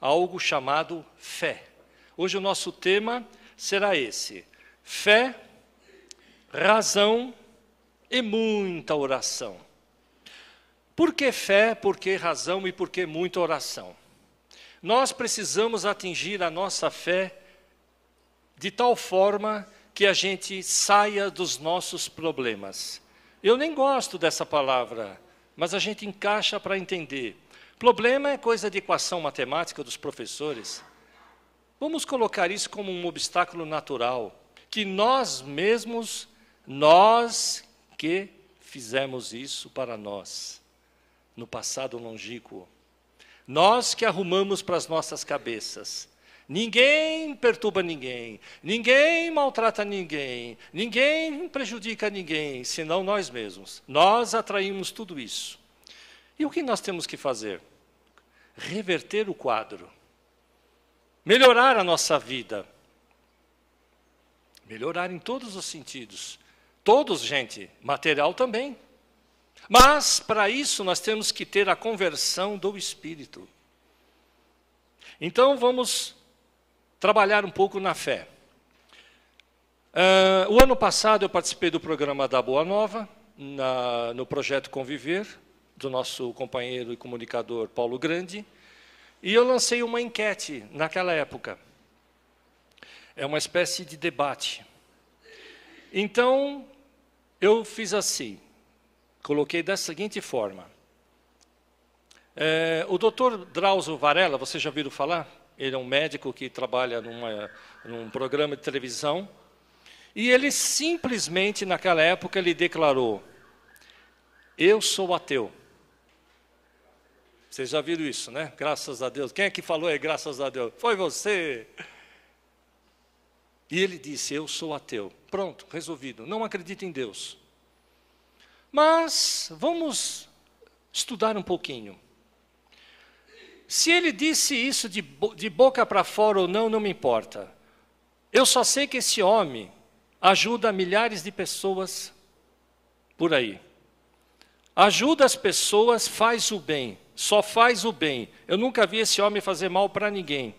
algo chamado fé. Hoje o nosso tema será esse: fé, razão e muita oração. Por que fé, por que razão e por que muita oração? Nós precisamos atingir a nossa fé de tal forma que a gente saia dos nossos problemas. Eu nem gosto dessa palavra, mas a gente encaixa para entender. Problema é coisa de equação matemática dos professores. Vamos colocar isso como um obstáculo natural, que nós mesmos, nós que fizemos isso para nós, no passado longínquo. Nós que arrumamos para as nossas cabeças. Ninguém perturba ninguém, ninguém maltrata ninguém, ninguém prejudica ninguém, senão nós mesmos. Nós atraímos tudo isso. E o que nós temos que fazer? Reverter o quadro. Melhorar a nossa vida. Melhorar em todos os sentidos. Todos, gente, material também. Mas, para isso, nós temos que ter a conversão do Espírito. Então, vamos trabalhar um pouco na fé. O ano passado, eu participei do programa da Boa Nova, no projeto Conviver, do nosso companheiro e comunicador Paulo Grande, e eu lancei uma enquete naquela época. É uma espécie de debate. Então, eu fiz assim. Coloquei da seguinte forma. O Dr. Drauzio Varela, vocês já ouviram falar? Ele é um médico que trabalha num programa de televisão. E ele simplesmente, naquela época, ele declarou: eu sou ateu. Vocês já viram isso, né? Graças a Deus. Quem é que falou aí, graças a Deus? Foi você. E ele disse: eu sou ateu. Pronto, resolvido. Não acredito em Deus. Mas vamos estudar um pouquinho. Se ele disse isso de boca para fora ou não, não me importa. Eu só sei que esse homem ajuda milhares de pessoas por aí. Ajuda as pessoas, faz o bem, só faz o bem. Eu nunca vi esse homem fazer mal para ninguém.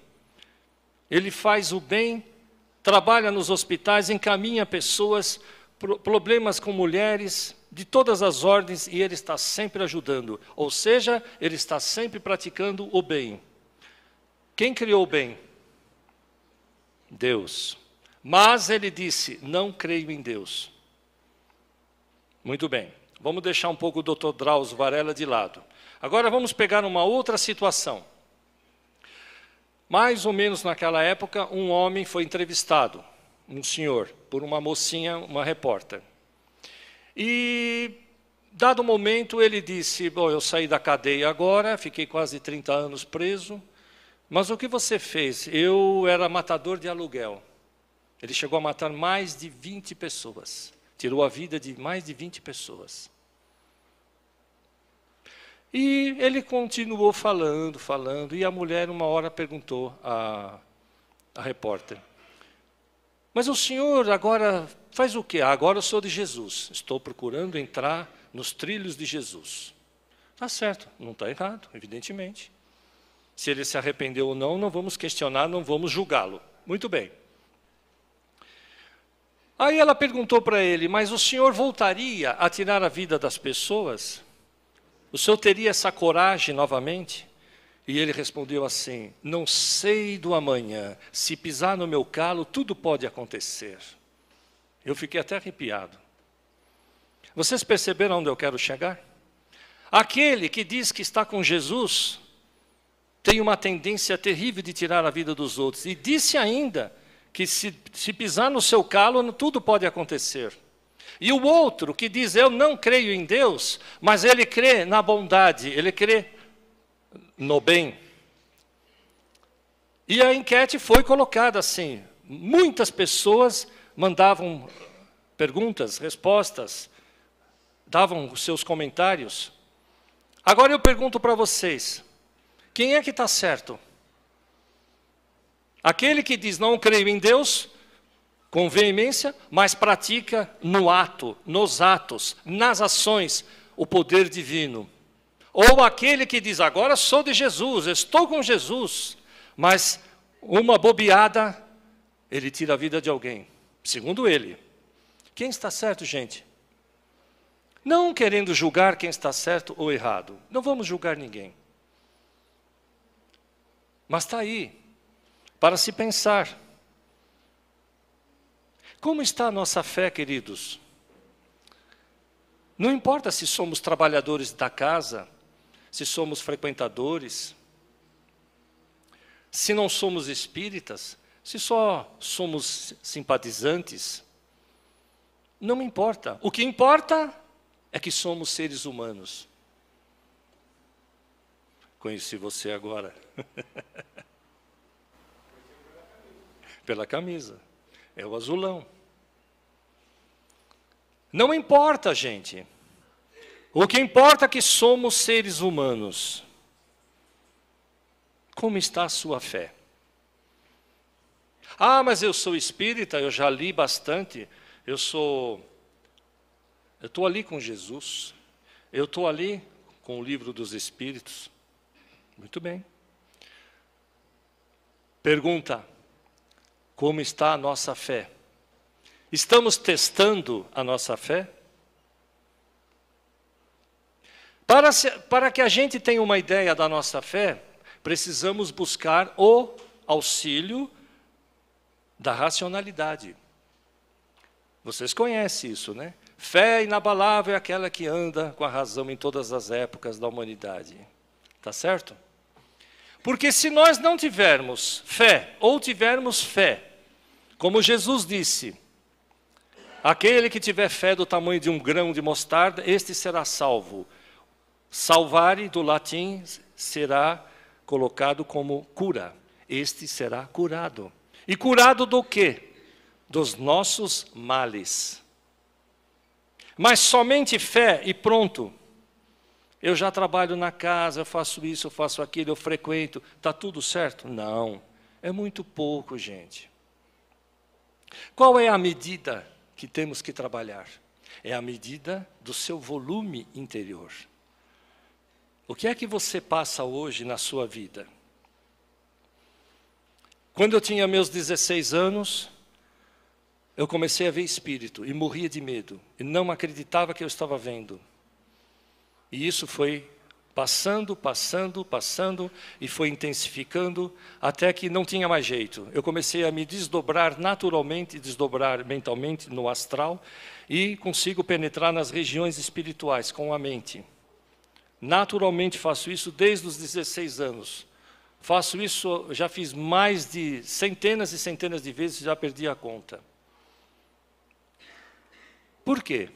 Ele faz o bem, trabalha nos hospitais, encaminha pessoas, problemas com mulheres, de todas as ordens, e ele está sempre ajudando. Ou seja, ele está sempre praticando o bem. Quem criou o bem? Deus. Mas ele disse: não creio em Deus. Muito bem. Vamos deixar um pouco o Dr. Drauzio Varela de lado. Agora vamos pegar uma outra situação. Mais ou menos naquela época, um homem foi entrevistado, um senhor, por uma mocinha, uma repórter. E, dado momento, ele disse: bom, eu saí da cadeia agora, fiquei quase 30 anos preso, mas o que você fez? Eu era matador de aluguel. Ele chegou a matar mais de 20 pessoas. Tirou a vida de mais de 20 pessoas. E ele continuou falando, e a mulher, uma hora, perguntou à repórter: mas o senhor agora faz o quê? Agora eu sou de Jesus. Estou procurando entrar nos trilhos de Jesus. Está certo, não está errado, evidentemente. Se ele se arrependeu ou não, não vamos questionar, não vamos julgá-lo. Muito bem. Aí ela perguntou para ele: mas o senhor voltaria a tirar a vida das pessoas? O senhor teria essa coragem novamente? E ele respondeu assim: não sei do amanhã, se pisar no meu calo, tudo pode acontecer. Eu fiquei até arrepiado. Vocês perceberam onde eu quero chegar? Aquele que diz que está com Jesus tem uma tendência terrível de tirar a vida dos outros. E disse ainda que se pisar no seu calo, tudo pode acontecer. E o outro que diz: eu não creio em Deus, mas ele crê na bondade, ele crê no bem. E a enquete foi colocada assim. Muitas pessoas mandavam perguntas, respostas, davam os seus comentários. Agora eu pergunto para vocês: quem é que está certo? Aquele que diz: não creio em Deus, com veemência, mas pratica no ato, nos atos, nas ações, o poder divino. Ou aquele que diz: agora sou de Jesus, estou com Jesus, Mas uma bobeada, ele tira a vida de alguém. Segundo ele. Quem está certo, gente? Não querendo julgar quem está certo ou errado. Não vamos julgar ninguém. Mas está aí, para se pensar. Como está a nossa fé, queridos? Não importa se somos trabalhadores da casa, se somos frequentadores, se não somos espíritas, se só somos simpatizantes, não me importa. O que importa é que somos seres humanos. Conheci você agora. Pela camisa. É o azulão. Não importa, gente. O que importa é que somos seres humanos. Como está a sua fé? Ah, mas eu sou espírita, eu já li bastante. Eu estou ali com Jesus. Eu estou ali com o livro dos Espíritos. Muito bem. Pergunta: como está a nossa fé? Estamos testando a nossa fé? Para que a gente tenha uma ideia da nossa fé, precisamos buscar o auxílio da racionalidade. Vocês conhecem isso, né? Fé inabalável é aquela que anda com a razão em todas as épocas da humanidade. Tá certo? Porque se nós não tivermos fé, ou tivermos fé, como Jesus disse, aquele que tiver fé do tamanho de um grão de mostarda, este será salvo. Salvare, do latim, será colocado como cura. Este será curado. E curado do quê? Dos nossos males. Mas somente fé e pronto. Eu já trabalho na casa, eu faço isso, eu faço aquilo, eu frequento. Está tudo certo? Não. É muito pouco, gente. Qual é a medida que temos que trabalhar? É a medida do seu volume interior. O que é que você passa hoje na sua vida? Quando eu tinha meus 16 anos, eu comecei a ver espírito e morria de medo. E não acreditava que eu estava vendo. E isso foi passando, e foi intensificando, até que não tinha mais jeito. Eu comecei a me desdobrar naturalmente, desdobrar mentalmente no astral, e consigo penetrar nas regiões espirituais com a mente. Naturalmente faço isso desde os 16 anos. Faço isso, já fiz mais de centenas e centenas de vezes, já perdi a conta. Por quê?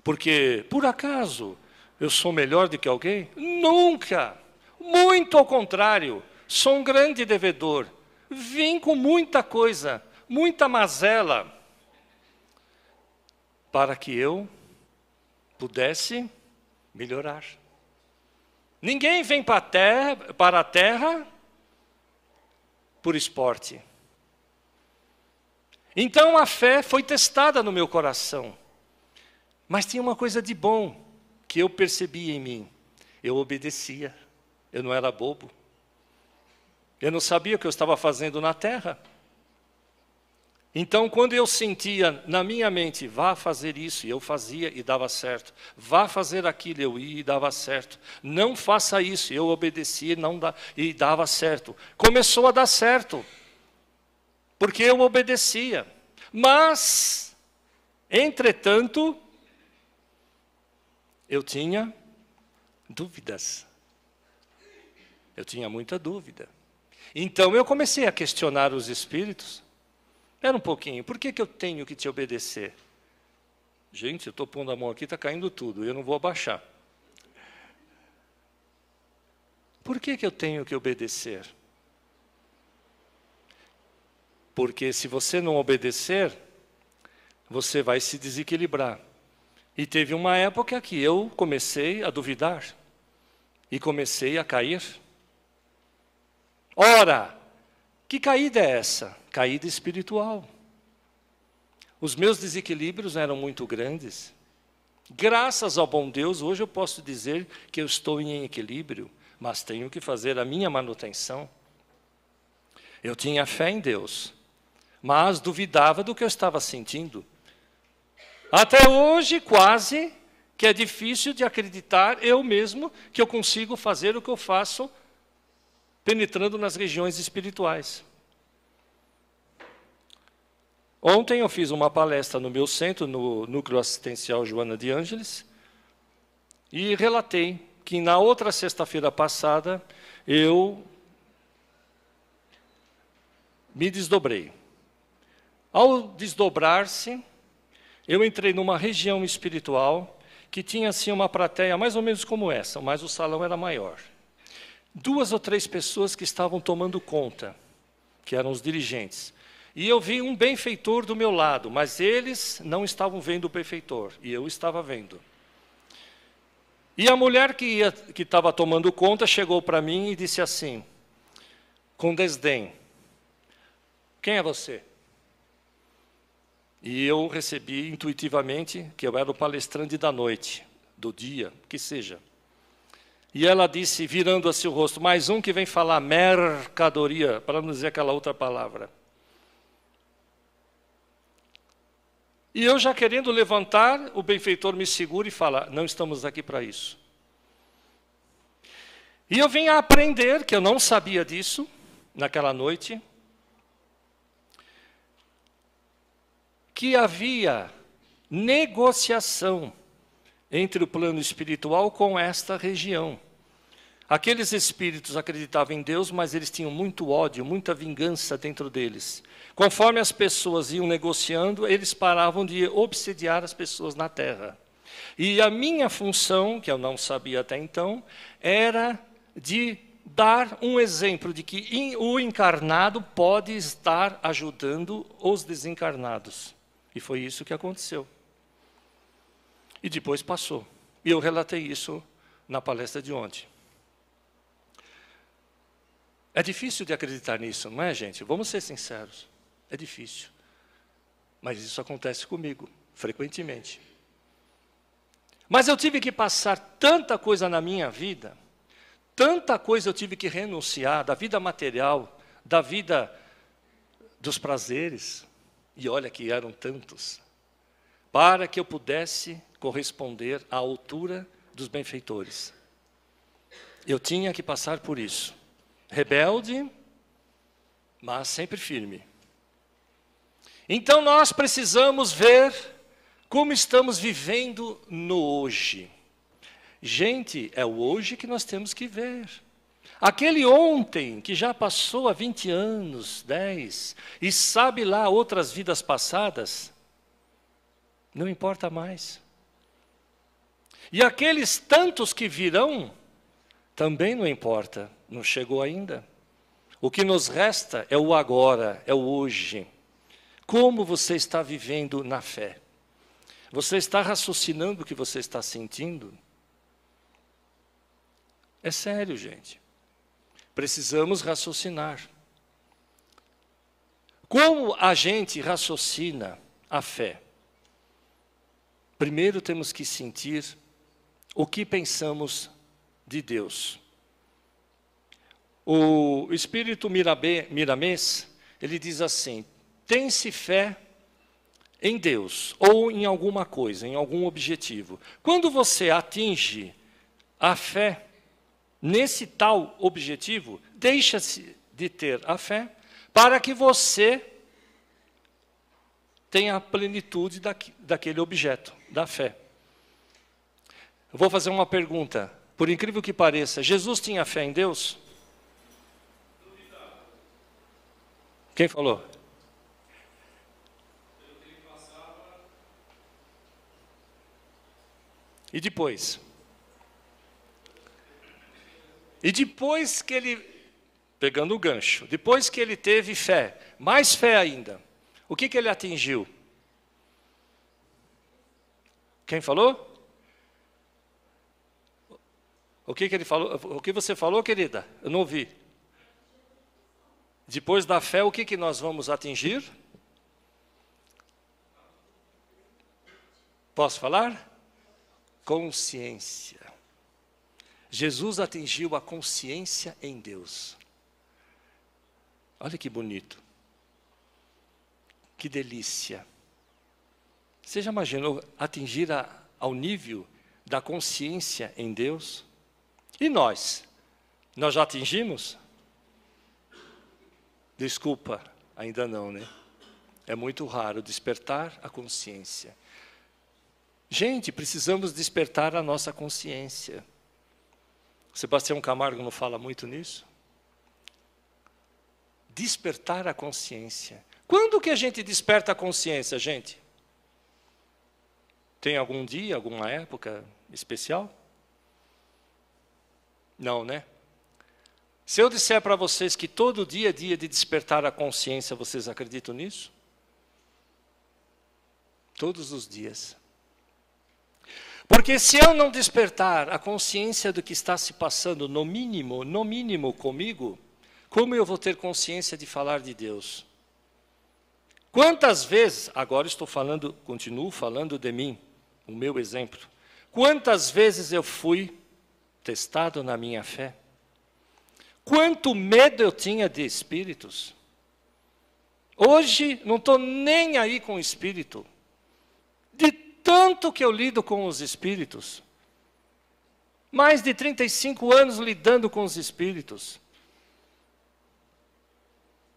Porque, por acaso, eu sou melhor do que alguém? Nunca! Muito ao contrário, sou um grande devedor. Vim com muita coisa, muita mazela, para que eu pudesse melhorar. Ninguém vem para a terra por esporte. Então a fé foi testada no meu coração. Mas tinha uma coisa de bom que eu percebi em mim. Eu obedecia. Eu não era bobo. Eu não sabia o que eu estava fazendo na terra. Então, quando eu sentia na minha mente, vá fazer isso, e eu fazia e dava certo. Vá fazer aquilo, eu ia e dava certo. Não faça isso, eu obedecia e dava certo. Começou a dar certo, porque eu obedecia. Mas, entretanto, eu tinha dúvidas. Eu tinha muita dúvida. Então, eu comecei a questionar os espíritos. Espera um pouquinho, por que eu tenho que te obedecer? Gente, eu estou pondo a mão aqui, está caindo tudo, eu não vou abaixar. Por que eu tenho que obedecer? Porque se você não obedecer, você vai se desequilibrar. E teve uma época que eu comecei a duvidar. E comecei a cair. Ora, que caída é essa? Caída espiritual. Os meus desequilíbrios eram muito grandes. Graças ao bom Deus, hoje eu posso dizer que eu estou em equilíbrio. mas tenho que fazer a minha manutenção. Eu tinha fé em Deus, mas duvidava do que eu estava sentindo. Até hoje, quase, que é difícil de acreditar eu mesmo que eu consigo fazer o que eu faço penetrando nas regiões espirituais. Ontem eu fiz uma palestra no meu centro, no Núcleo Assistencial Joana de Ângeles, e relatei que na outra sexta-feira passada eu me desdobrei. Ao desdobrar-se, eu entrei numa região espiritual que tinha assim uma plateia mais ou menos como essa, mas o salão era maior. 2 ou 3 pessoas que estavam tomando conta, que eram os dirigentes. E eu vi um benfeitor do meu lado, mas eles não estavam vendo o benfeitor, e eu estava vendo. E a mulher que estava tomando conta chegou para mim e disse assim, com desdém, quem é você? E eu recebi intuitivamente que eu era o palestrante da noite, do dia, que seja. E ela disse, virando assim o rosto, mais um que vem falar mercadoria, para não dizer aquela outra palavra. E eu já querendo levantar, o benfeitor me segura e fala, não estamos aqui para isso. E eu vim a aprender, que eu não sabia disso, naquela noite, que havia negociação entre o plano espiritual com esta região. Aqueles espíritos acreditavam em Deus, mas eles tinham muito ódio, muita vingança dentro deles. Conforme as pessoas iam negociando, eles paravam de obsediar as pessoas na Terra. E a minha função, que eu não sabia até então, era de dar um exemplo de que o encarnado pode estar ajudando os desencarnados. E foi isso que aconteceu. E depois passou. E eu relatei isso na palestra de ontem. É difícil de acreditar nisso, não é, gente? Vamos ser sinceros. É difícil. Mas isso acontece comigo, frequentemente. Mas eu tive que passar tanta coisa na minha vida, tanta coisa eu tive que renunciar, da vida material, da vida dos prazeres, e olha que eram tantos, para que eu pudesse corresponder à altura dos benfeitores. Eu tinha que passar por isso. Rebelde, mas sempre firme. Então nós precisamos ver como estamos vivendo no hoje. Gente, é o hoje que nós temos que ver. Aquele ontem, que já passou há 20 anos, 10, e sabe lá outras vidas passadas, não importa mais. E aqueles tantos que virão, também não importa, não chegou ainda. O que nos resta é o agora, é o hoje. Como você está vivendo na fé? Você está raciocinando o que você está sentindo? É sério, gente. Precisamos raciocinar. Como a gente raciocina a fé? Primeiro temos que sentir o que pensamos de Deus. O espírito Miramês, ele diz assim, tem-se fé em Deus, ou em alguma coisa, em algum objetivo. Quando você atinge a fé nesse tal objetivo, deixa-se de ter a fé, para que você tenha a plenitude daquele objeto, da fé. Eu vou fazer uma pergunta, por incrível que pareça, Jesus tinha fé em Deus? Quem falou? E depois? E depois que ele, pegando o gancho, depois que ele teve fé, mais fé ainda, o que ele atingiu? Quem falou? O que ele falou? O que você falou, querida? Eu não ouvi. Depois da fé, o que nós vamos atingir? Posso falar? Consciência. Jesus atingiu a consciência em Deus. Olha que bonito. Que delícia. Você já imaginou atingir ao nível da consciência em Deus? E nós? Nós já atingimos? Desculpa, ainda não, né? É muito raro despertar a consciência. Gente, precisamos despertar a nossa consciência. Sebastião Camargo não fala muito nisso? Despertar a consciência. Quando que a gente desperta a consciência, gente? Tem algum dia, alguma época especial? Não, né? Se eu disser para vocês que todo dia é dia de despertar a consciência, vocês acreditam nisso? Todos os dias. Porque se eu não despertar a consciência do que está se passando, no mínimo comigo, como eu vou ter consciência de falar de Deus? Quantas vezes, agora estou falando, continuo falando de mim, o meu exemplo. Quantas vezes eu fui testado na minha fé? Quanto medo eu tinha de espíritos? Hoje não estou nem aí com o espírito. De tanto que eu lido com os espíritos. Mais de 35 anos lidando com os espíritos.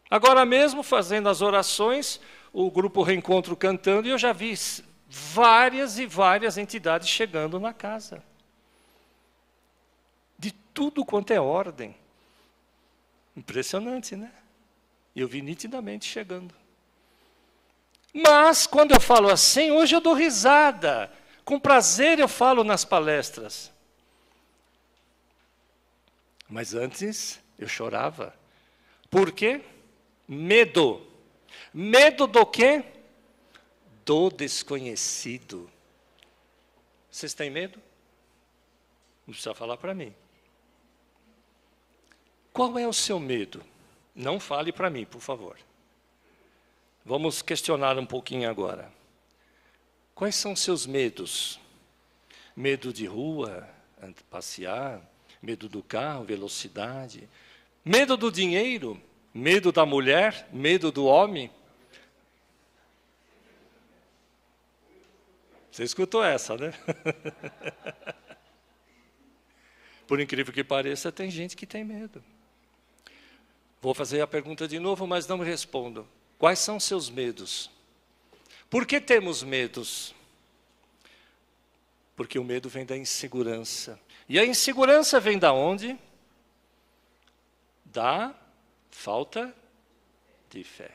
Agora mesmo, fazendo as orações, o grupo Reencontro cantando, e eu já vi várias e várias entidades chegando na casa. De tudo quanto é ordem. Impressionante, né? Eu vi nitidamente chegando. Mas, quando eu falo assim, hoje eu dou risada. Com prazer eu falo nas palestras. Mas antes, eu chorava. Por quê? Medo. Medo do quê? Do desconhecido. Vocês têm medo? Não precisa falar para mim. Qual é o seu medo? Não fale para mim, por favor. Vamos questionar um pouquinho agora. Quais são seus medos? Medo de rua, passear, medo do carro, velocidade, medo do dinheiro, medo da mulher, medo do homem? Você escutou essa, né? Por incrível que pareça, tem gente que tem medo. Vou fazer a pergunta de novo, mas não me respondam. Quais são seus medos? Por que temos medos? Porque o medo vem da insegurança. E a insegurança vem da onde? Da falta de fé.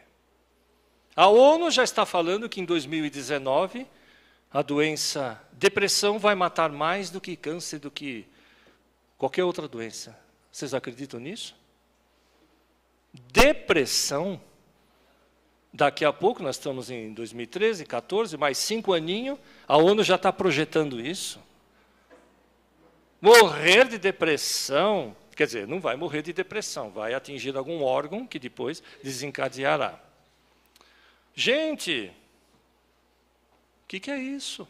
A ONU já está falando que em 2019 a doença depressão vai matar mais do que câncer, do que qualquer outra doença. Vocês acreditam nisso? Depressão. Daqui a pouco, nós estamos em 2013, 14, mais 5 aninhos, a ONU já está projetando isso. Morrer de depressão, quer dizer, não vai morrer de depressão, vai atingir algum órgão que depois desencadeará. Gente, o que é isso?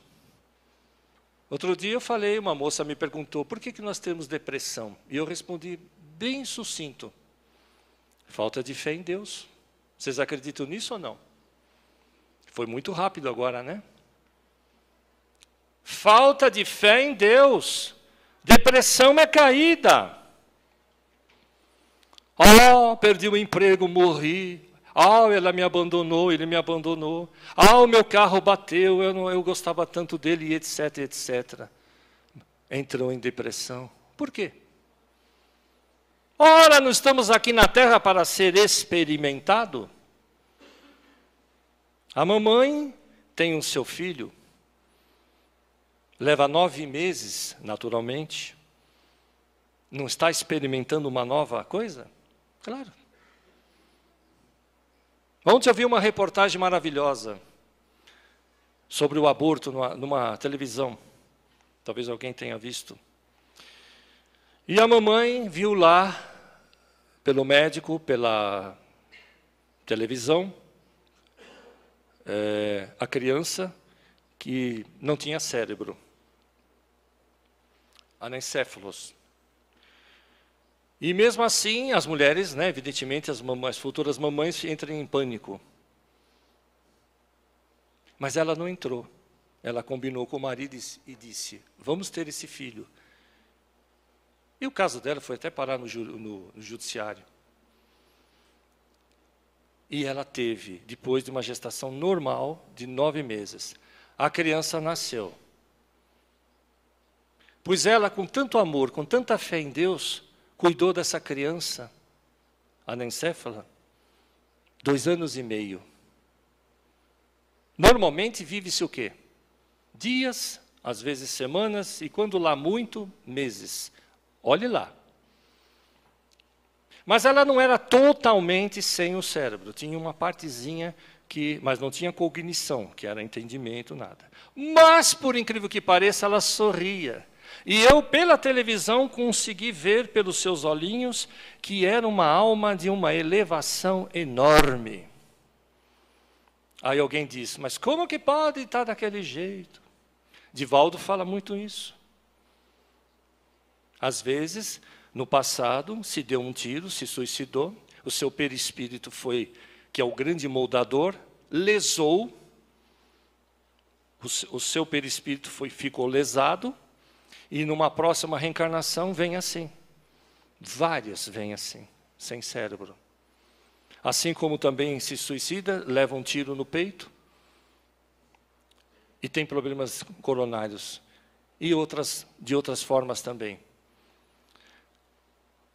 Outro dia eu falei, uma moça me perguntou, por que nós temos depressão? E eu respondi bem sucinto, falta de fé em Deus. Vocês acreditam nisso ou não? Foi muito rápido agora, né? Falta de fé em Deus. Depressão é caída. Perdi o emprego, morri. Ela me abandonou, ele me abandonou. O meu carro bateu, eu gostava tanto dele, etc, etc. Entrou em depressão. Por quê? Ora, não estamos aqui na terra para ser experimentado? A mamãe tem o seu filho, leva 9 meses, naturalmente. Não está experimentando uma nova coisa? Claro. Ontem eu vi uma reportagem maravilhosa sobre o aborto numa televisão. Talvez alguém tenha visto. E a mamãe viu lá, pelo médico, pela televisão, a criança que não tinha cérebro. Anencéfalos. E mesmo assim, as mulheres, né, evidentemente, as futuras mamães entram em pânico. Mas ela não entrou. Ela combinou com o marido e disse, vamos ter esse filho. E o caso dela foi até parar no judiciário. E ela teve, depois de uma gestação normal, de 9 meses. A criança nasceu. Pois ela, com tanto amor, com tanta fé em Deus, cuidou dessa criança, anencéfala, 2 anos e meio. Normalmente vive-se o quê? Dias, às vezes semanas, e quando lá muito, meses. Olhe lá. Mas ela não era totalmente sem o cérebro. Tinha uma partezinha mas não tinha cognição, que era entendimento, nada. Mas, por incrível que pareça, ela sorria. E eu, pela televisão, consegui ver pelos seus olhinhos que era uma alma de uma elevação enorme. Aí alguém disse, mas como que pode estar daquele jeito? Divaldo fala muito isso. Às vezes, no passado, se deu um tiro, se suicidou, o seu perispírito foi, que é o grande moldador, lesou, o seu perispírito ficou lesado, e numa próxima reencarnação vem assim. Várias vêm assim, sem cérebro. Assim como também se suicida, leva um tiro no peito, e tem problemas coronários, e de outras formas também.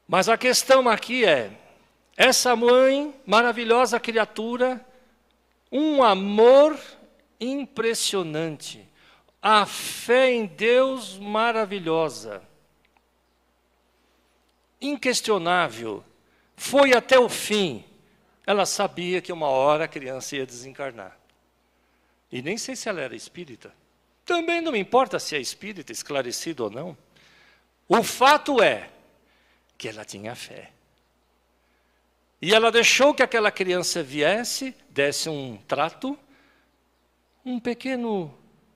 Mas a questão aqui é, essa mãe, maravilhosa criatura, um amor impressionante, a fé em Deus maravilhosa, inquestionável, foi até o fim. Ela sabia que uma hora a criança ia desencarnar. E nem sei se ela era espírita. Também não me importa se é espírita, esclarecido ou não. O fato é que ela tinha fé. E ela deixou que aquela criança viesse, desse um trato, um pequeno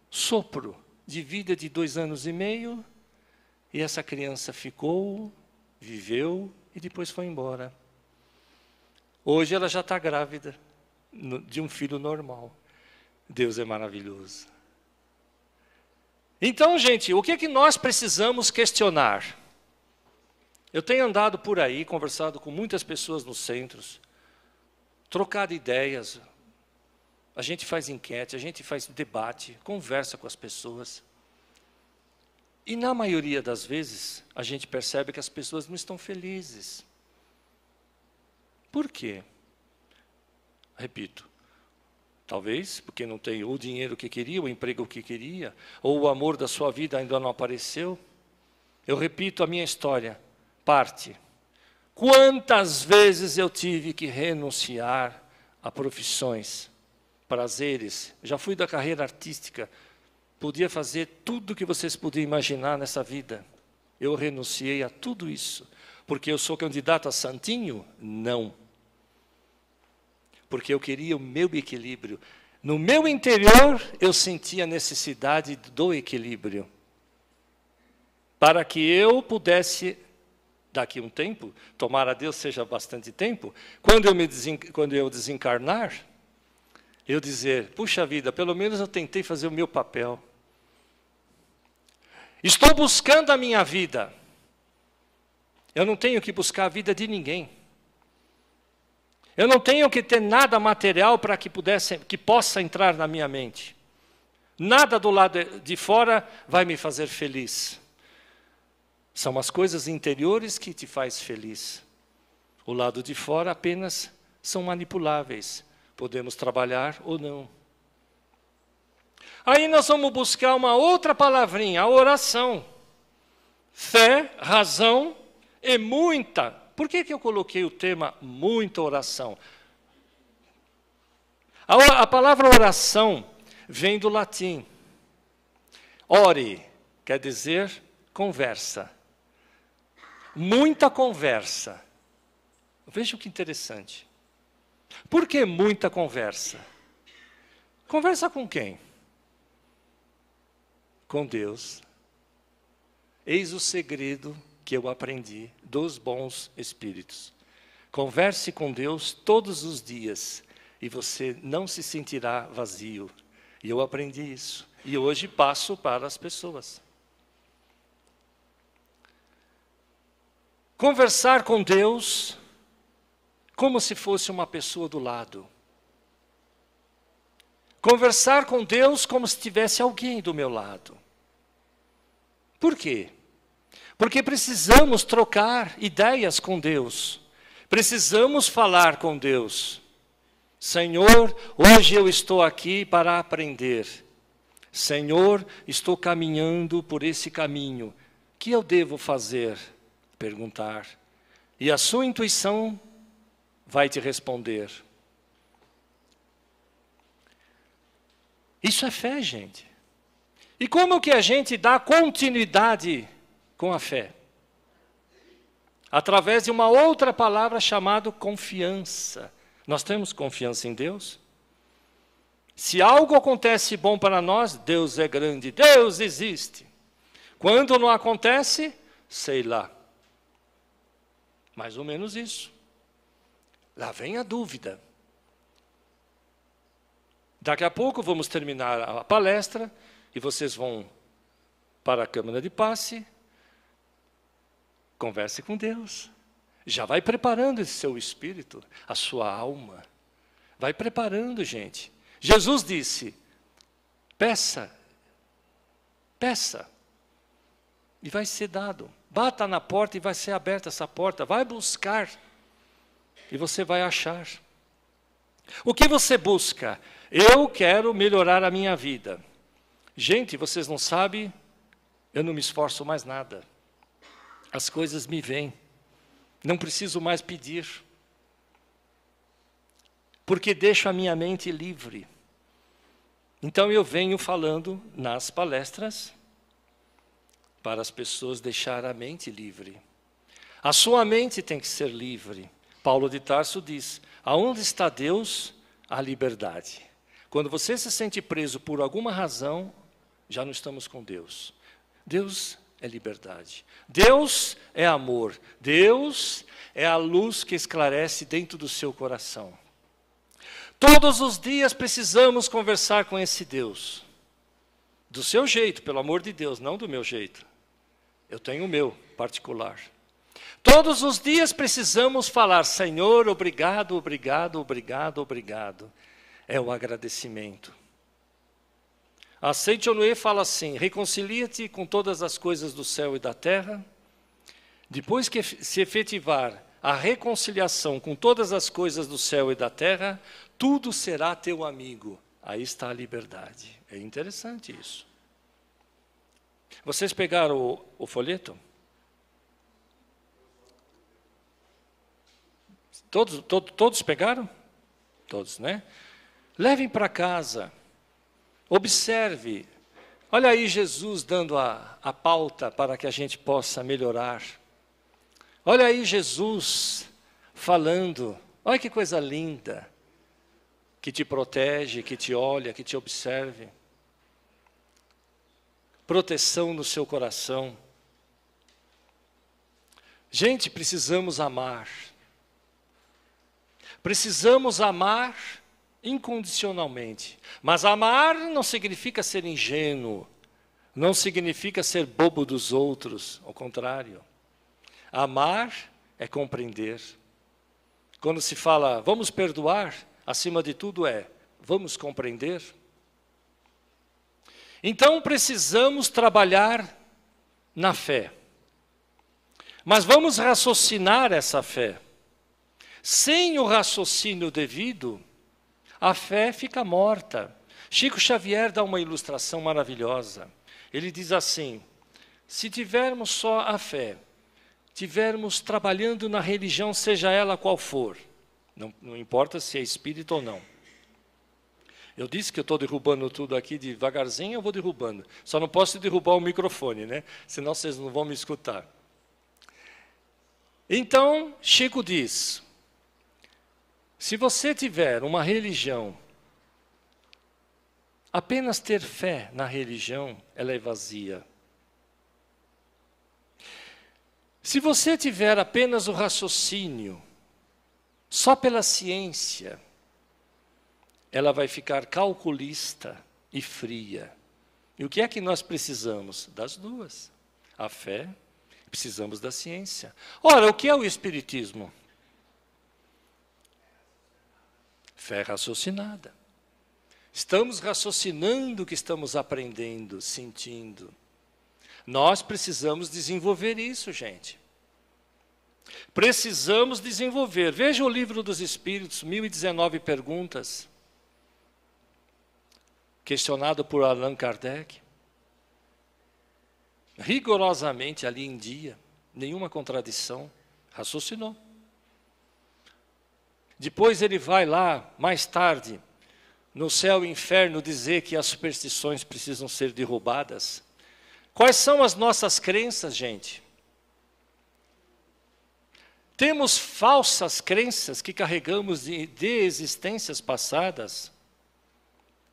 sopro de vida de 2 anos e meio, e essa criança ficou, viveu e depois foi embora. Hoje ela já está grávida de um filho normal. Deus é maravilhoso. Então, gente, o que é que nós precisamos questionar? Eu tenho andado por aí, conversado com muitas pessoas nos centros, trocado ideias, a gente faz enquete, a gente faz debate, conversa com as pessoas. E na maioria das vezes, a gente percebe que as pessoas não estão felizes. Por quê? Repito, talvez porque não tem o dinheiro que queria, o emprego que queria, ou o amor da sua vida ainda não apareceu. Eu repito a minha história. Parte. Quantas vezes eu tive que renunciar a profissões, prazeres. Já fui da carreira artística, podia fazer tudo que vocês podiam imaginar nessa vida. Eu renunciei a tudo isso. Porque eu sou candidato a santinho? Não. Porque eu queria o meu equilíbrio. No meu interior, eu sentia a necessidade do equilíbrio. Para que eu pudesse, daqui a um tempo, tomara Deus seja bastante tempo, quando eu desencarnar, eu dizer, puxa vida, pelo menos eu tentei fazer o meu papel. Estou buscando a minha vida. Eu não tenho que buscar a vida de ninguém. Eu não tenho que ter nada material para que possa entrar na minha mente. Nada do lado de fora vai me fazer feliz. São as coisas interiores que te faz feliz. O lado de fora apenas são manipuláveis. Podemos trabalhar ou não. Aí nós vamos buscar uma outra palavrinha, a oração. Fé, razão e muita. Por que eu coloquei o tema muita oração? A palavra oração vem do latim. Ore quer dizer conversa. Muita conversa. Veja que interessante. Por que muita conversa? Conversa com quem? Com Deus. Eis o segredo que eu aprendi dos bons espíritos. Converse com Deus todos os dias e você não se sentirá vazio. E eu aprendi isso. E hoje passo para as pessoas. Conversar com Deus como se fosse uma pessoa do lado. Conversar com Deus como se tivesse alguém do meu lado. Por quê? Porque precisamos trocar ideias com Deus. Precisamos falar com Deus. Senhor, hoje eu estou aqui para aprender. Senhor, estou caminhando por esse caminho. O que eu devo fazer? Perguntar. E a sua intuição vai te responder. Isso é fé, gente. E como que a gente dá continuidade com a fé? Através de uma outra palavra chamada confiança. Nós temos confiança em Deus? Se algo acontece bom para nós, Deus é grande, Deus existe. Quando não acontece, sei lá. Mais ou menos isso. Lá vem a dúvida. Daqui a pouco vamos terminar a palestra e vocês vão para a câmara de passe. Converse com Deus. Já vai preparando esse seu espírito, a sua alma. Vai preparando, gente. Jesus disse, peça, peça, e vai ser dado. Bata na porta e vai ser aberta essa porta. Vai buscar e você vai achar. O que você busca? Eu quero melhorar a minha vida. Gente, vocês não sabem, eu não me esforço mais nada. As coisas me vêm. Não preciso mais pedir. Porque deixo a minha mente livre. Então eu venho falando nas palestras para as pessoas deixar a mente livre. A sua mente tem que ser livre. Paulo de Tarso diz, aonde está Deus, há liberdade. Quando você se sente preso por alguma razão, já não estamos com Deus. Deus é liberdade. Deus é amor. Deus é a luz que esclarece dentro do seu coração. Todos os dias precisamos conversar com esse Deus. Do seu jeito, pelo amor de Deus, não do meu jeito. Eu tenho o meu particular. Todos os dias precisamos falar, Senhor, obrigado, obrigado, obrigado, obrigado. É o agradecimento. A Saint-Honoré fala assim, reconcilia-te com todas as coisas do céu e da terra. Depois que se efetivar a reconciliação com todas as coisas do céu e da terra, tudo será teu amigo. Aí está a liberdade. É interessante isso. Vocês pegaram o folheto? Todos pegaram? Todos, né? Levem para casa. Observe. Olha aí Jesus dando a pauta para que a gente possa melhorar. Olha aí Jesus falando. Olha que coisa linda. Que te protege, que te olha, que te observe. Proteção no seu coração. Gente, precisamos amar. Precisamos amar incondicionalmente. Mas amar não significa ser ingênuo. Não significa ser bobo dos outros. Ao contrário. Amar é compreender. Quando se fala, vamos perdoar, acima de tudo vamos compreender. Então precisamos trabalhar na fé. Mas vamos raciocinar essa fé. Sem o raciocínio devido, a fé fica morta. Chico Xavier dá uma ilustração maravilhosa. Ele diz assim, se tivermos só a fé, tivermos trabalhando na religião, seja ela qual for, não importa se é espírita ou não. Eu disse que eu estou derrubando tudo aqui devagarzinho, eu vou derrubando. Só não posso derrubar o microfone, né? Senão vocês não vão me escutar. Então, Chico diz, se você tiver uma religião, apenas ter fé na religião, ela é vazia. Se você tiver apenas o raciocínio, só pela ciência, ela vai ficar calculista e fria. E o que é que nós precisamos? Das duas. A fé, precisamos da ciência. Ora, o que é o Espiritismo? Fé raciocinada. Estamos raciocinando o que estamos aprendendo, sentindo. Nós precisamos desenvolver isso, gente. Precisamos desenvolver. Veja o Livro dos Espíritos, 1019 perguntas. Questionado por Allan Kardec. Rigorosamente ali em dia, nenhuma contradição, raciocinou. Depois ele vai lá, mais tarde, no céu e inferno, dizer que as superstições precisam ser derrubadas. Quais são as nossas crenças, gente? Temos falsas crenças que carregamos de existências passadas.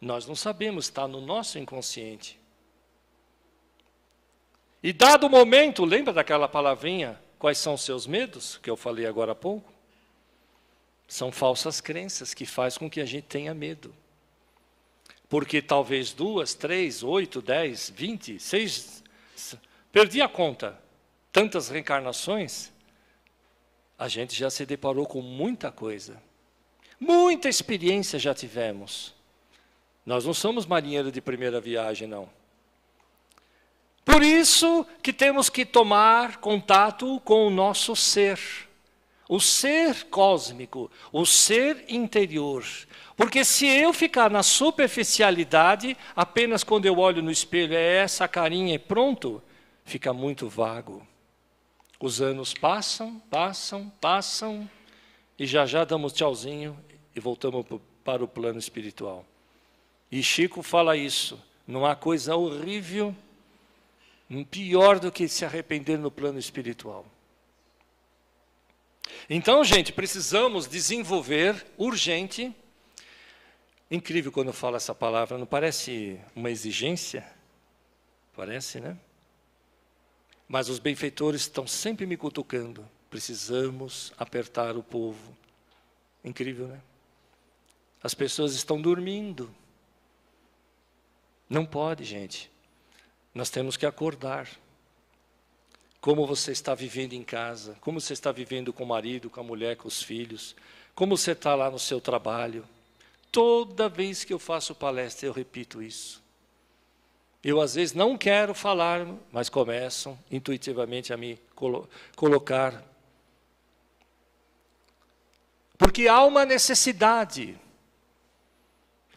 Nós não sabemos, está no nosso inconsciente. E dado o momento, lembra daquela palavrinha, quais são os seus medos, que eu falei agora há pouco? São falsas crenças que fazem com que a gente tenha medo. Porque talvez 2, 3, 8, 10, 20, 6, perdi a conta, tantas reencarnações, a gente já se deparou com muita coisa. Muita experiência já tivemos. Nós não somos marinheiros de primeira viagem, não. Por isso que temos que tomar contato com o nosso ser. O ser cósmico, o ser interior. Porque se eu ficar na superficialidade, apenas quando eu olho no espelho, é essa carinha e pronto, fica muito vago. Os anos passam, passam, passam, e já damos tchauzinho e voltamos para o plano espiritual. E Chico fala isso, não há coisa horrível, pior do que se arrepender no plano espiritual. Então, gente, precisamos desenvolver urgente. Incrível quando eu falo essa palavra, não parece uma exigência? Parece, né? Mas os benfeitores estão sempre me cutucando. Precisamos apertar o povo. Incrível, né? As pessoas estão dormindo. Não pode, gente. Nós temos que acordar. Como você está vivendo em casa, como você está vivendo com o marido, com a mulher, com os filhos, como você está lá no seu trabalho. Toda vez que eu faço palestra, eu repito isso. Eu, às vezes, não quero falar, mas começam intuitivamente a me colocar. Porque há uma necessidade.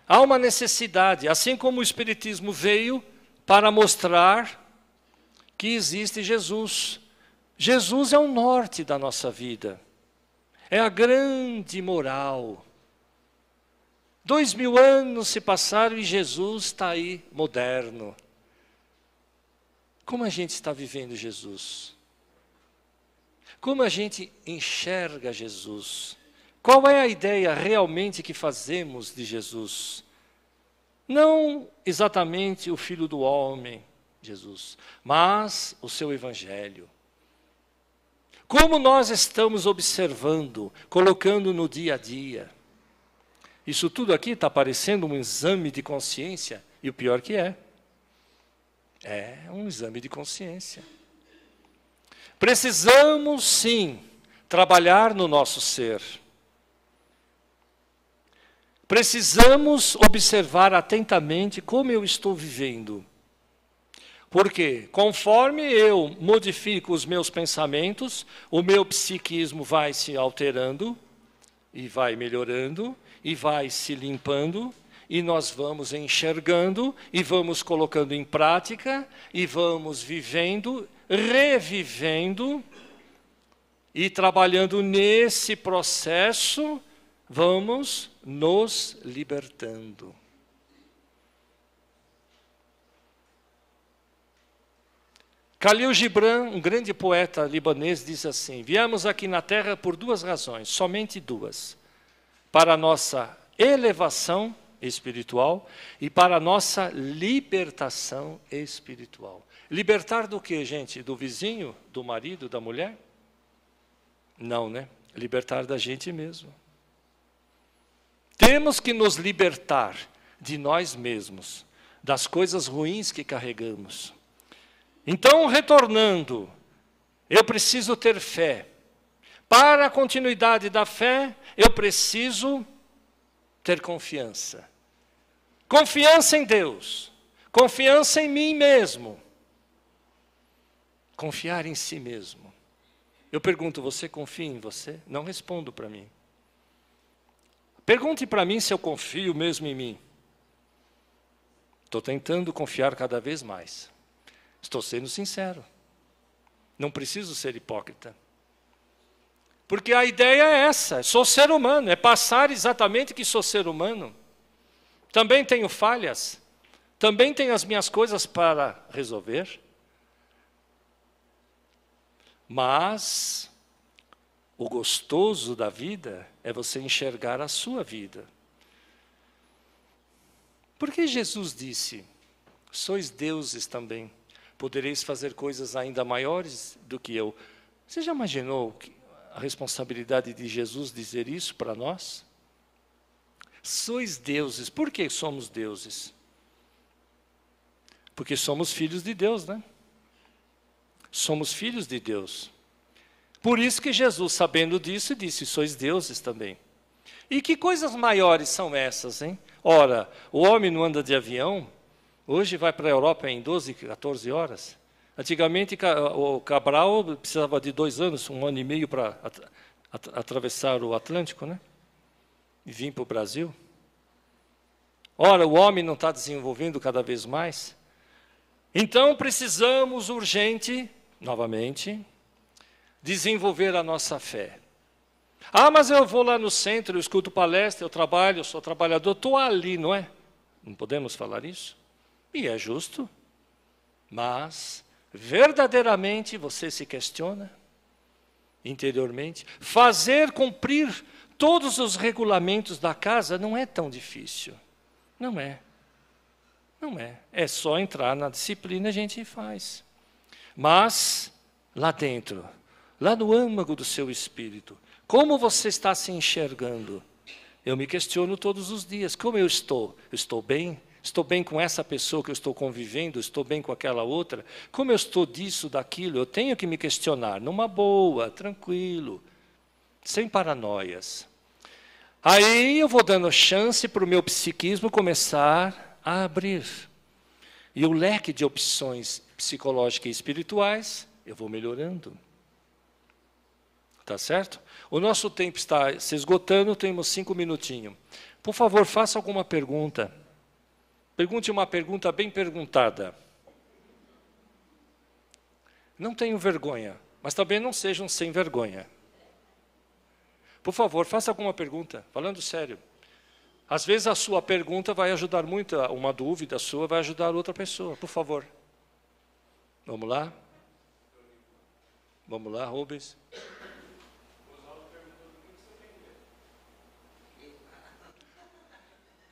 Há uma necessidade, assim como o Espiritismo veio para mostrar que existe Jesus. Jesus é o norte da nossa vida. É a grande moral. 2000 anos se passaram e Jesus está aí, moderno. Como a gente está vivendo Jesus? Como a gente enxerga Jesus? Qual é a ideia realmente que fazemos de Jesus? Não exatamente o Filho do Homem, Jesus, mas o seu Evangelho. Como nós estamos observando, colocando no dia a dia. Isso tudo aqui está parecendo um exame de consciência, e o pior que é. É um exame de consciência. Precisamos, sim, trabalhar no nosso ser. Precisamos observar atentamente como eu estou vivendo. Porque, conforme eu modifico os meus pensamentos, o meu psiquismo vai se alterando, e vai melhorando, e vai se limpando, e nós vamos enxergando, e vamos colocando em prática, e vamos vivendo, revivendo, e trabalhando nesse processo, vamos nos libertando. Khalil Gibran, um grande poeta libanês, diz assim: viemos aqui na Terra por 2 razões, somente 2. Para a nossa elevação espiritual e para a nossa libertação espiritual. Libertar do quê, gente? Do vizinho, do marido, da mulher? Não, né? Libertar da gente mesmo. Temos que nos libertar de nós mesmos, das coisas ruins que carregamos. Então, retornando, eu preciso ter fé. Para a continuidade da fé, eu preciso ter confiança. Confiança em Deus. Confiança em mim mesmo. Confiar em si mesmo. Eu pergunto, você confia em você? Não respondo para mim. Pergunte para mim se eu confio mesmo em mim. Estou tentando confiar cada vez mais. Estou sendo sincero. Não preciso ser hipócrita. Porque a ideia é essa, sou ser humano, é passar exatamente que sou ser humano. Também tenho falhas, também tenho as minhas coisas para resolver. Mas o gostoso da vida é você enxergar a sua vida. Porque Jesus disse, sois deuses também, podereis fazer coisas ainda maiores do que eu. Você já imaginou a responsabilidade de Jesus dizer isso para nós? Sois deuses. Por que somos deuses? Porque somos filhos de Deus, né? Somos filhos de Deus. Por isso que Jesus, sabendo disso, disse, sois deuses também. E que coisas maiores são essas, hein? Ora, o homem não anda de avião, hoje vai para a Europa em 12, 14 horas. Antigamente, o Cabral precisava de 2 anos, 1 ano e meio para atravessar o Atlântico, né? E vir para o Brasil. Ora, o homem não está desenvolvendo cada vez mais. Então, precisamos urgente, novamente, desenvolver a nossa fé. Ah, mas eu vou lá no centro, eu escuto palestra, eu trabalho, eu sou trabalhador, estou ali, não é? Não podemos falar isso? E é justo, mas verdadeiramente você se questiona interiormente. Fazer cumprir todos os regulamentos da casa não é tão difícil. Não é. Não é. É só entrar na disciplina e a gente faz. Mas, lá dentro, lá no âmago do seu espírito, como você está se enxergando? Eu me questiono todos os dias. Como eu estou? Eu estou bem? Estou bem com essa pessoa que eu estou convivendo? Estou bem com aquela outra? Como eu estou disso, daquilo? Eu tenho que me questionar, numa boa, tranquilo, sem paranoias. Aí eu vou dando chance para o meu psiquismo começar a abrir. E o leque de opções psicológicas e espirituais, eu vou melhorando. Tá certo? O nosso tempo está se esgotando, temos 5 minutinhos. Por favor, faça alguma pergunta. Pergunte uma pergunta bem perguntada. Não tenho vergonha, mas também não sejam sem vergonha. Por favor, faça alguma pergunta, falando sério. Às vezes a sua pergunta vai ajudar muito, uma dúvida sua vai ajudar outra pessoa. Por favor. Vamos lá? Vamos lá, Rubens.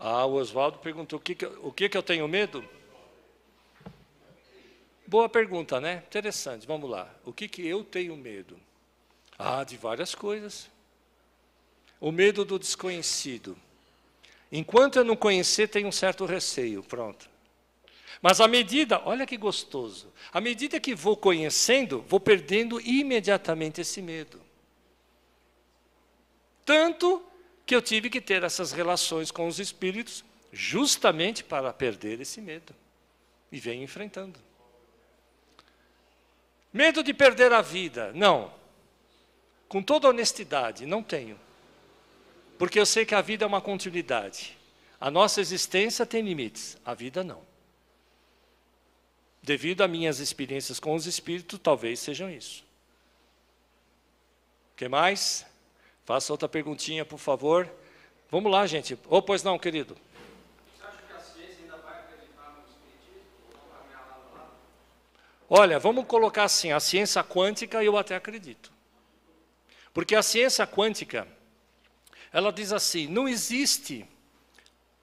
Ah, o Oswaldo perguntou o que eu tenho medo? Boa pergunta, né? Interessante, vamos lá. O que eu tenho medo? Ah, de várias coisas. O medo do desconhecido. Enquanto eu não conhecer, tenho um certo receio, pronto. Mas à medida, olha que gostoso, à medida que vou conhecendo, vou perdendo imediatamente esse medo. Tanto que eu tive que ter essas relações com os espíritos, justamente para perder esse medo. E venho enfrentando. Medo de perder a vida? Não. Com toda honestidade, não tenho. Porque eu sei que a vida é uma continuidade. A nossa existência tem limites, a vida não. Devido a minhas experiências com os espíritos, talvez sejam isso. O que mais? Faça outra perguntinha, por favor. Vamos lá, gente. Ou pois não, querido. Você acha que a ciência ainda vai acreditar no espiritismo? Ou vai caminhar lado a lado? Olha, vamos colocar assim, a ciência quântica eu até acredito. Porque a ciência quântica, ela diz assim, não existe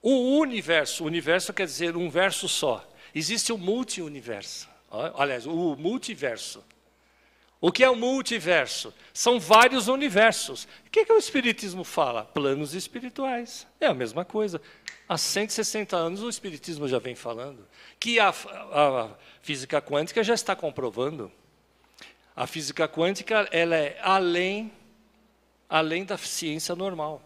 o universo quer dizer um verso só. Existe o multi-universo. Aliás, o multiverso. O que é o multiverso? São vários universos. O que o Espiritismo fala? Planos espirituais. É a mesma coisa. Há 160 anos o Espiritismo já vem falando. Que a física quântica já está comprovando. A física quântica ela é além da ciência normal.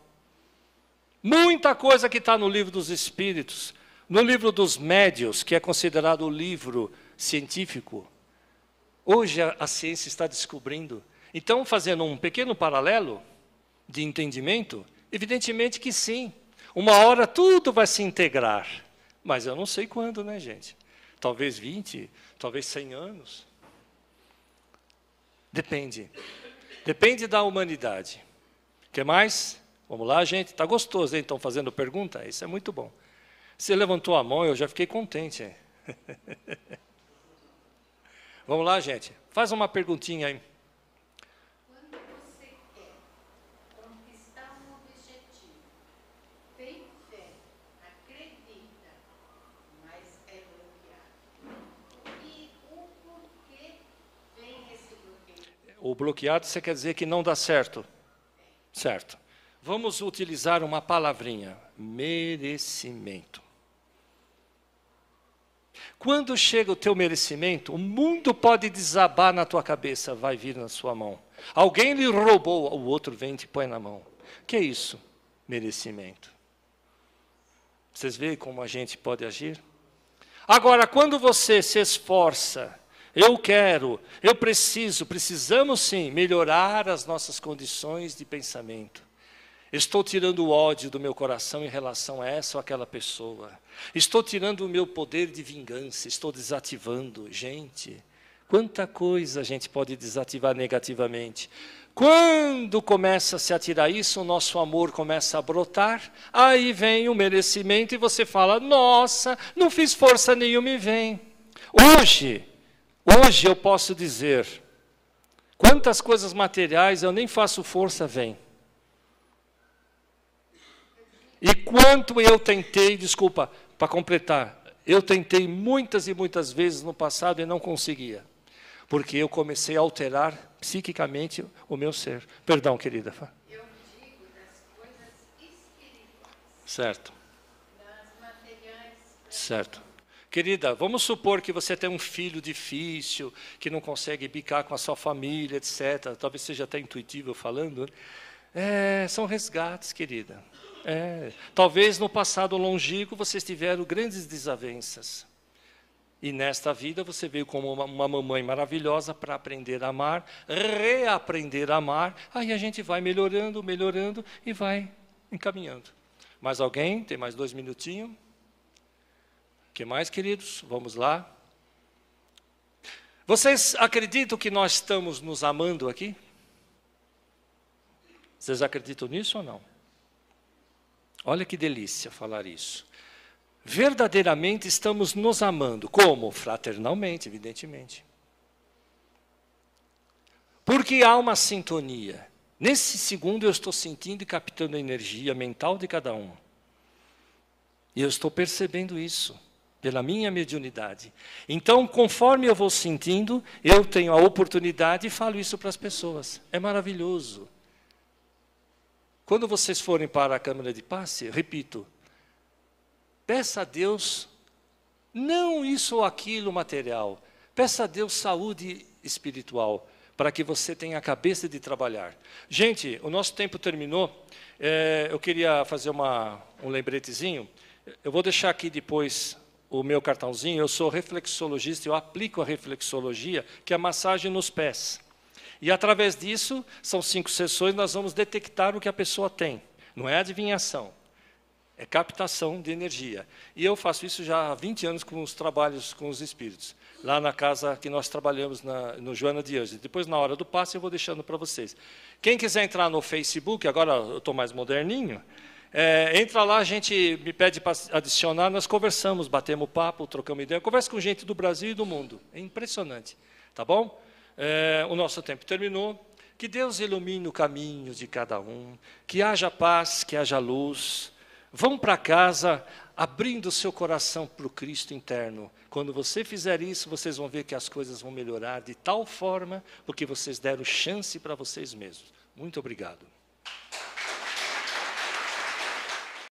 Muita coisa que está no livro dos Espíritos, no livro dos Médiuns, que é considerado o livro científico, hoje a ciência está descobrindo. Então, fazendo um pequeno paralelo de entendimento, evidentemente que sim, uma hora tudo vai se integrar. Mas eu não sei quando, né, gente? Talvez 20, talvez 100 anos. Depende. Depende da humanidade. O que mais? Vamos lá, gente. Está gostoso, hein? Estão fazendo pergunta? Isso é muito bom. Você levantou a mão, eu já fiquei contente. Hein? Vamos lá, gente. Faz uma perguntinha aí. Quando você quer conquistar um objetivo, tem fé, acredita, mas é bloqueado. E o porquê vem esse bloqueio? O bloqueado, você quer dizer que não dá certo? Certo. Vamos utilizar uma palavrinha. Merecimento. Quando chega o teu merecimento, o mundo pode desabar na tua cabeça, vai vir na sua mão. Alguém lhe roubou, o outro vem e te põe na mão. O que é isso? Merecimento. Vocês veem como a gente pode agir? Agora, quando você se esforça, eu quero, eu preciso, precisamos sim melhorar as nossas condições de pensamento. Estou tirando o ódio do meu coração em relação a essa ou aquela pessoa. Estou tirando o meu poder de vingança, estou desativando. Gente, quanta coisa a gente pode desativar negativamente. Quando começa a se atirar isso, o nosso amor começa a brotar, aí vem o merecimento e você fala, nossa, não fiz força nenhuma e vem. Hoje eu posso dizer, quantas coisas materiais eu nem faço força, vem. E quanto eu tentei, desculpa, para completar, eu tentei muitas e muitas vezes no passado e não conseguia. Porque eu comecei a alterar psiquicamente o meu ser. Perdão, querida. Eu digo das coisas espirituais. Certo. Das materiais. Certo. Querida, vamos supor que você tem um filho difícil, que não consegue bicar com a sua família, etc. Talvez seja até intuitivo falando. São resgates, querida. Talvez no passado longínquo vocês tiveram grandes desavenças. E nesta vida você veio como uma mamãe maravilhosa para aprender a amar, reaprender a amar. Aí a gente vai melhorando, melhorando e vai encaminhando. Mais alguém? Tem mais 2 minutinhos? O que mais, queridos? Vamos lá. Vocês acreditam que nós estamos nos amando aqui? Vocês acreditam nisso ou não? Olha que delícia falar isso. Verdadeiramente estamos nos amando. Como? Fraternalmente, evidentemente. Porque há uma sintonia. Nesse segundo eu estou sentindo e captando a energia mental de cada um. E eu estou percebendo isso, pela minha mediunidade. Então, conforme eu vou sentindo, eu tenho a oportunidade e falo isso para as pessoas. É maravilhoso. Quando vocês forem para a câmara de passe, repito, peça a Deus, não isso ou aquilo material, peça a Deus saúde espiritual, para que você tenha a cabeça de trabalhar. Gente, o nosso tempo terminou, eu queria fazer um lembretezinho, eu vou deixar aqui depois o meu cartãozinho, eu sou reflexologista, eu aplico a reflexologia, que é a massagem nos pés. E, através disso, são 5 sessões, nós vamos detectar o que a pessoa tem. Não é adivinhação, é captação de energia. E eu faço isso já há 20 anos com os trabalhos com os espíritos. Lá na casa que nós trabalhamos, no Joana de Ângeles. Depois, na hora do passe, eu vou deixando para vocês. Quem quiser entrar no Facebook, agora eu estou mais moderninho, entra lá, a gente me pede para adicionar, nós conversamos, batemos papo, trocamos ideia. Eu converso com gente do Brasil e do mundo. É impressionante. Tá bom? O nosso tempo terminou. Que Deus ilumine o caminho de cada um. Que haja paz, que haja luz. Vão para casa abrindo o seu coração para o Cristo interno. Quando você fizer isso, vocês vão ver que as coisas vão melhorar de tal forma, porque vocês deram chance para vocês mesmos. Muito obrigado.